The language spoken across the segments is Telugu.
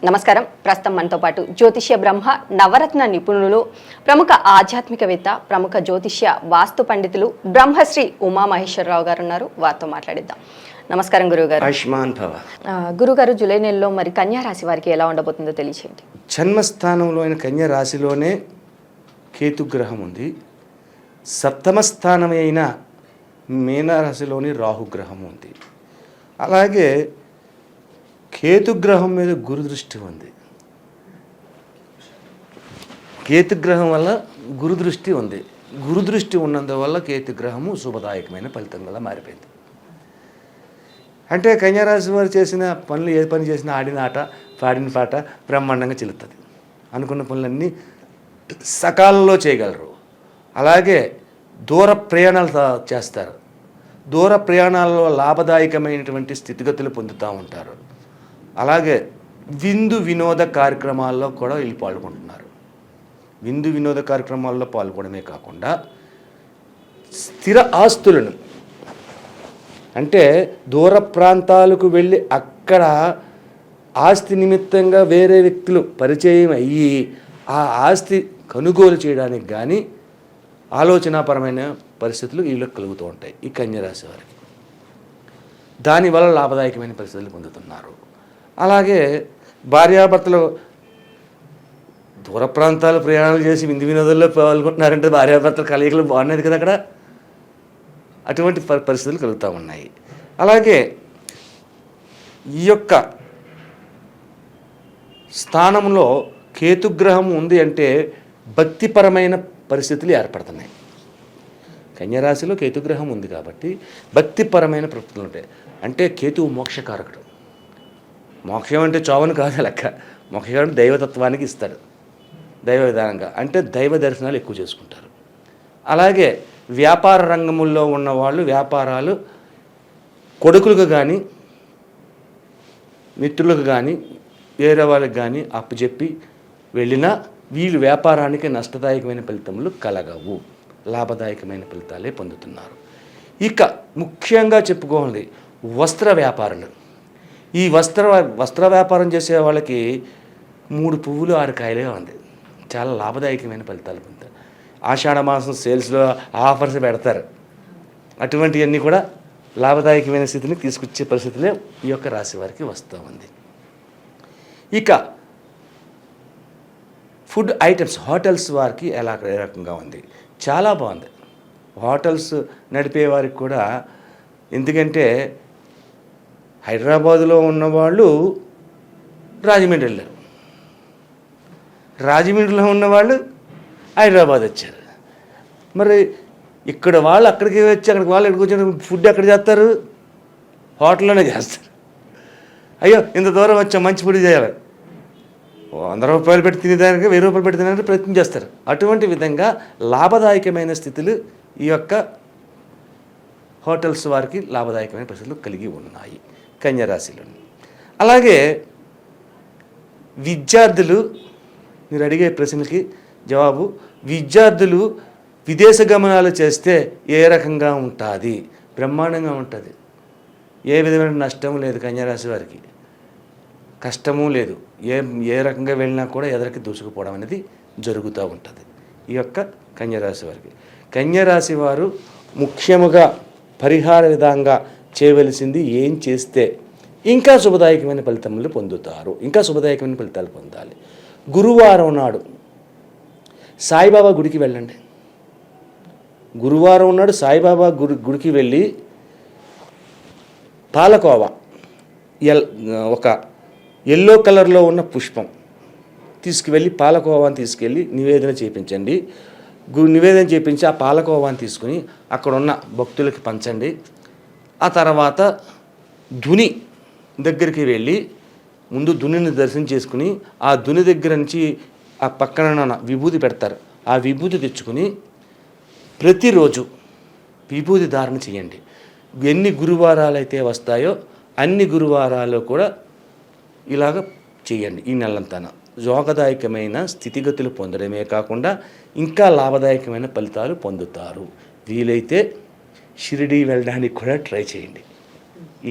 నమస్కారం. ప్రస్తుతం మనతో పాటు జ్యోతిష్య బ్రహ్మ నవరత్న నిపుణులు, ప్రముఖ ఆధ్యాత్మికవేత్త, ప్రముఖ జ్యోతిష్య వాస్తు పండితులు బ్రహ్మశ్రీ ఉమామహేశ్వరరావు గారు ఉన్నారు. వారితో మాట్లాడిద్దాం. నమస్కారం గురువుగారు. ఆయుష్మాన్ భవ. గురుగారు, జూలై నెలలో మరి కన్యా రాశి వారికి ఎలా ఉండబోతుందో తెలియచేయండి. జన్మస్థానంలో అయిన కన్యా రాశిలోనే కేతుగ్రహం ఉంది. సప్తమ స్థానమైన మీనరాశిలోని రాహుగ్రహం ఉంది. అలాగే కేతుగ్రహం మీద గురుదృష్టి ఉంది. కేతుగ్రహం వల్ల గురుదృష్టి ఉంది. గురుదృష్టి ఉన్నందువల్ల కేతుగ్రహము శుభదాయకమైన ఫలితం వల్ల మారిపోయింది. అంటే కన్యారాశి వారు చేసిన పనులు, ఏ పని చేసినా ఆడిన ఆట పాడిన పాట బ్రహ్మాండంగా చెల్లుతుంది. అనుకున్న పనులన్నీ సకాలంలో చేయగలరు. అలాగే దూర ప్రయాణాలు చేస్తారు. దూర ప్రయాణాలలో లాభదాయకమైనటువంటి స్థితిగతులు పొందుతూ ఉంటారు. అలాగే విందు వినోద కార్యక్రమాల్లో కూడా వీళ్ళు పాల్గొంటున్నారు. విందు వినోద కార్యక్రమాల్లో పాల్గొనడమే కాకుండా స్థిర ఆస్తులను, అంటే దూర ప్రాంతాలకు వెళ్ళి అక్కడ ఆస్తి నిమిత్తంగా వేరే వ్యక్తులు పరిచయం అయ్యి ఆ ఆస్తి కొనుగోలు చేయడానికి కానీ ఆలోచనాపరమైన పరిస్థితులు వీళ్ళకి కలుగుతూ ఉంటాయి ఈ కన్యరాశి వారికి. దానివల్ల లాభదాయకమైన పరిస్థితులు పొందుతున్నారు. అలాగే భార్యాభర్తలు దూర ప్రాంతాలు ప్రయాణాలు చేసి విందు వినోదాల్లో పాల్గొంటున్నారంటే భార్యాభర్తల కలయికలు బాగున్నది కదా అక్కడ. అటువంటి పరిస్థితులు కలుగుతూ ఉన్నాయి. అలాగే ఈ యొక్క స్థానంలో కేతుగ్రహం ఉంది అంటే భక్తిపరమైన పరిస్థితులు ఏర్పడుతున్నాయి. కన్యరాశిలో కేతుగ్రహం ఉంది కాబట్టి భక్తిపరమైన పరిస్థితులు ఉంటాయి. అంటే కేతువు మోక్షకారకుడు. మోక్షం అంటే చావును కాదు లెక్క. మోక్షం అంటే దైవతత్వానికి ఇస్తాడు, దైవ విధానంగా. అంటే దైవ దర్శనాలు ఎక్కువ చేసుకుంటారు. అలాగే వ్యాపార రంగముల్లో ఉన్నవాళ్ళు వ్యాపారాలు కొడుకులకు కానీ మిత్రులకు కానీ వేరే వాళ్ళకి కానీ అప్పచెప్పి వెళ్ళినా వీళ్ళు వ్యాపారానికి నష్టదాయకమైన ఫలితములు కలగవు, లాభదాయకమైన ఫలితాలే పొందుతున్నారు. ఇక ముఖ్యంగా చెప్పుకోవాలి వస్త్ర వ్యాపారులు. ఈ వస్త్ర వ్యాపారం చేసే వాళ్ళకి 3 పువ్వులు 6 కాయలే ఉంది. చాలా లాభదాయకమైన ఫలితాలు పొందుతారు. ఆషాఢ మాసం సేల్స్లో ఆఫర్స్ పెడతారు. అటువంటివన్నీ కూడా లాభదాయకమైన స్థితిని తీసుకొచ్చే పరిస్థితులే ఈ యొక్క రాశి వారికి వస్తూ ఉంది. ఇక ఫుడ్ ఐటమ్స్, హోటల్స్ వారికి ఏ రకంగా ఉంది? చాలా బాగుంది. హోటల్స్ నడిపే వారికి కూడా, ఎందుకంటే హైదరాబాదులో ఉన్నవాళ్ళు రాజమండ్రి వెళ్ళారు, రాజమండ్రిలో ఉన్నవాళ్ళు హైదరాబాద్ వచ్చారు. మరి ఇక్కడ వాళ్ళు అక్కడికి వచ్చి అక్కడికి వాళ్ళు ఎక్కడికి వచ్చారు, ఫుడ్ ఎక్కడ చేస్తారు? హోటల్లోనే చేస్తారు. అయ్యో ఇంత దూరం వచ్చాం, మంచి ఫుడ్ చేయాలి, 100 రూపాయలు పెట్టి తినేదానికి 1000 రూపాయలు పెట్టి తినడానికి ప్రయత్నం చేస్తారు. అటువంటి విధంగా లాభదాయకమైన స్థితులు ఈ యొక్క హోటల్స్ వారికి లాభదాయకమైన పరిస్థితులు కలిగి ఉన్నాయి కన్యరాశిలోని. అలాగే విద్యార్థులు, మీరు అడిగే ప్రశ్నలకి జవాబు, విద్యార్థులు విదేశ గమనాలు చేస్తే ఏ రకంగా ఉంటుంది? బ్రహ్మాండంగా ఉంటుంది. ఏ విధమైన నష్టము లేదు కన్యరాశి వారికి, కష్టము లేదు. ఏ రకంగా వెళ్ళినా కూడా ఎదరికి దూసుకుపోవడం అనేది జరుగుతూ ఉంటుంది ఈ యొక్క కన్యరాశి వారికి. కన్యరాశి వారు ముఖ్యముగా పరిహార విధంగా చేయవలసింది ఏం చేస్తే ఇంకా శుభదాయకమైన ఫలితములు పొందుతారు, ఇంకా శుభదాయకమైన ఫలితాలు పొందాలి. గురువారం నాడు సాయిబాబా గుడికి వెళ్ళండి. గురువారం నాడు సాయిబాబా గుడికి వెళ్ళి పాలకోవా, ఒక ఎల్లో కలర్లో ఉన్న పుష్పం తీసుకువెళ్ళి పాలకోవాని తీసుకెళ్ళి నివేదన చేయించండి. నివేదన చేయించి ఆ పాలకోవాని తీసుకుని అక్కడ ఉన్న భక్తులకి పంచండి. ఆ తర్వాత ధుని దగ్గరికి వెళ్ళి ముందు ధునిని దర్శనం చేసుకుని ఆ ధుని దగ్గర నుంచి ఆ పక్కన విభూతి పెడతారు. ఆ విభూతి తెచ్చుకుని ప్రతిరోజు విభూతి ధారణ చేయండి. ఎన్ని గురువారాలు అయితే వస్తాయో అన్ని గురువారాలు కూడా ఇలాగ చేయండి. ఈ నెలంతా యోగదాయకమైన స్థితిగతులు పొందడమే కాకుండా ఇంకా లాభదాయకమైన ఫలితాలు పొందుతారు. వీలైతే షిరిడీ వెళ్ళడానికి కూడా ట్రై చేయండి.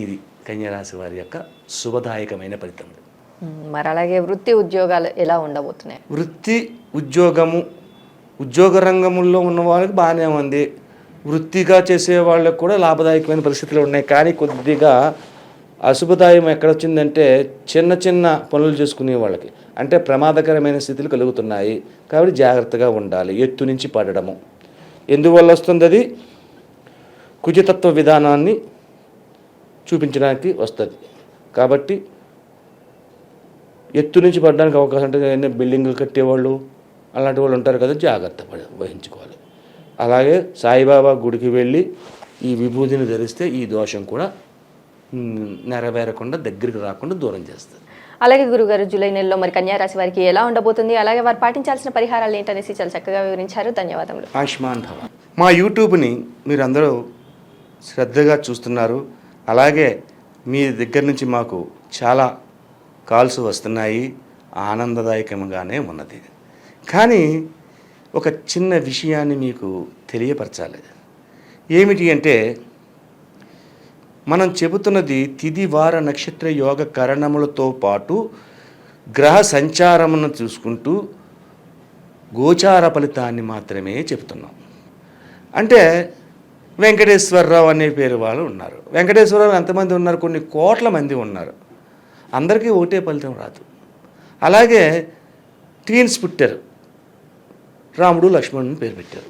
ఇది కన్యరాశి వారి యొక్క శుభదాయకమైన ఫలితం. మరి అలాగే వృత్తి ఉద్యోగాలు ఎలా ఉండబోతున్నాయి? వృత్తి ఉద్యోగ రంగంలో ఉన్న వాళ్ళకి బాగానే ఉంది, వృత్తిగా చేసే వాళ్ళకి కూడా లాభదాయకమైన పరిస్థితులు ఉన్నాయి. కానీ కొద్దిగా అశుభదాయం ఎక్కడొచ్చిందంటే చిన్న చిన్న పనులు చేసుకునే వాళ్ళకి అంటే ప్రమాదకరమైన స్థితులు కలుగుతున్నాయి. కాబట్టి జాగ్రత్తగా ఉండాలి. ఎత్తు నుంచి పడడము ఎందువల్ల వస్తుంది? అది కుజతత్వ విధానాన్ని చూపించడానికి వస్తుంది. కాబట్టి ఎత్తు నుంచి పడడానికి అవకాశం ఉంటుంది. బిల్డింగ్లు కట్టేవాళ్ళు అలాంటి వాళ్ళు ఉంటారు కదా, జాగ్రత్త వహించుకోవాలి. అలాగే సాయిబాబా గుడికి వెళ్ళి ఈ విభూతిని ధరిస్తే ఈ దోషం కూడా నెరవేరకుండా దగ్గరికి రాకుండా దూరం చేస్తుంది. అలాగే గురుగారు, జూలై నెలలో మరి కన్యారాశి వారికి ఎలా ఉండబోతుంది, అలాగే వారు పాటించాల్సిన పరిహారాలు ఏంటనేసి చాలా చక్కగా వివరించారు. ధన్యవాదములు. ఆయుష్మాన్ భవ. మా యూట్యూబ్ని మీరు అందరూ శ్రద్ధగా చూస్తున్నారు. అలాగే మీ దగ్గర నుంచి మాకు చాలా కాల్స్ వస్తున్నాయి, ఆనందదాయకంగానే ఉన్నది. కానీ ఒక చిన్న విషయాన్ని మీకు తెలియపరచాలి. ఏమిటి అంటే, మనం చెబుతున్నది తిథి వార నక్షత్ర యోగ కరణములతో పాటు గ్రహ సంచారమును చూసుకుంటూ గోచార ఫలితాన్ని మాత్రమే చెబుతున్నాం. అంటే వెంకటేశ్వరరావు అనే పేరు వాళ్ళు ఉన్నారు. వెంకటేశ్వరరావు ఎంతమంది ఉన్నారు? కొన్ని కోట్ల మంది ఉన్నారు. అందరికీ ఒకటే ఫలితం రాదు. అలాగే ట్విన్స్ పుట్టారు, రాముడు లక్ష్మణుని పేరు పెట్టారు.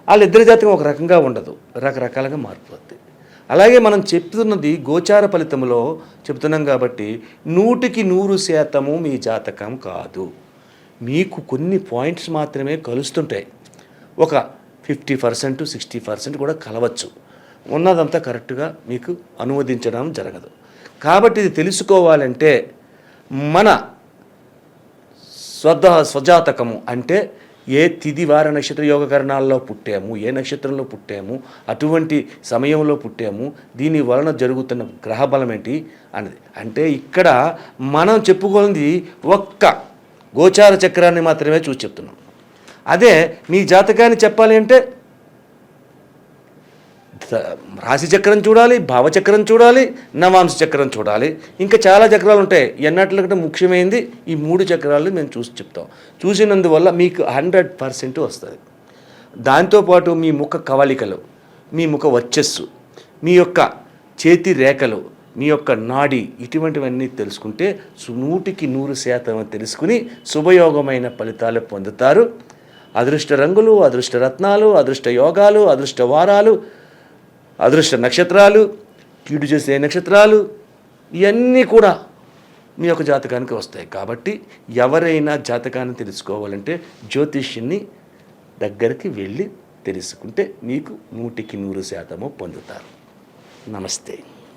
వాళ్ళిద్దరి జాతకం ఒక రకంగా ఉండదు, రకరకాలుగా మారిపోద్ది. అలాగే మనం చెప్తున్నది గోచార ఫలితంలో చెప్తున్నాం కాబట్టి 100% మీ జాతకం కాదు. మీకు కొన్ని పాయింట్స్ మాత్రమే కలుస్తుంటాయి. ఒక 50% 60% కూడా కలవచ్చు. ఉన్నదంతా కరెక్ట్గా మీకు అనువదించడం జరగదు. కాబట్టి ఇది తెలుసుకోవాలంటే మన స్వజాతకము అంటే ఏ తిథి వార నక్షత్ర యోగ కరణాల్లో పుట్టాము, ఏ నక్షత్రంలో పుట్టాము, అటువంటి సమయంలో పుట్టాము, దీని వలన జరుగుతున్న గ్రహ బలం ఏంటి అన్నది. అంటే ఇక్కడ మనం చెప్పుకోనిది ఒక్క గోచార చక్రాన్ని మాత్రమే చూసి చెప్తున్నాం. అదే మీ జాతకాన్ని చెప్పాలి అంటే రాశి చక్రం చూడాలి, భావచక్రం చూడాలి, నవాంశ చక్రం చూడాలి, ఇంకా చాలా చక్రాలు ఉంటాయి. ఎన్నట్లకంటే ముఖ్యమైనది ఈ 3 చక్రాలు మేము చూసి చెప్తాం. చూసినందువల్ల మీకు 100% వస్తుంది. దాంతోపాటు మీ ముఖ కవళికలు, మీ ముఖ వర్చస్సు, మీ యొక్క చేతి రేఖలు, మీ యొక్క నాడి, ఇటువంటివన్నీ తెలుసుకుంటే 100% తెలుసుకుని శుభయోగమైన ఫలితాలు పొందుతారు. అదృష్ట రంగులు, అదృష్ట రత్నాలు, అదృష్ట యోగాలు, అదృష్ట వారాలు, అదృష్ట నక్షత్రాలు, కీడు చేసే నక్షత్రాలు, ఇవన్నీ కూడా మీ యొక్క జాతకానికి వస్తాయి. కాబట్టి ఎవరైనా జాతకాన్ని తెలుసుకోవాలంటే జ్యోతిష్యుని దగ్గరికి వెళ్ళి తెలుసుకుంటే మీకు 100% పొందుతారు. నమస్తే.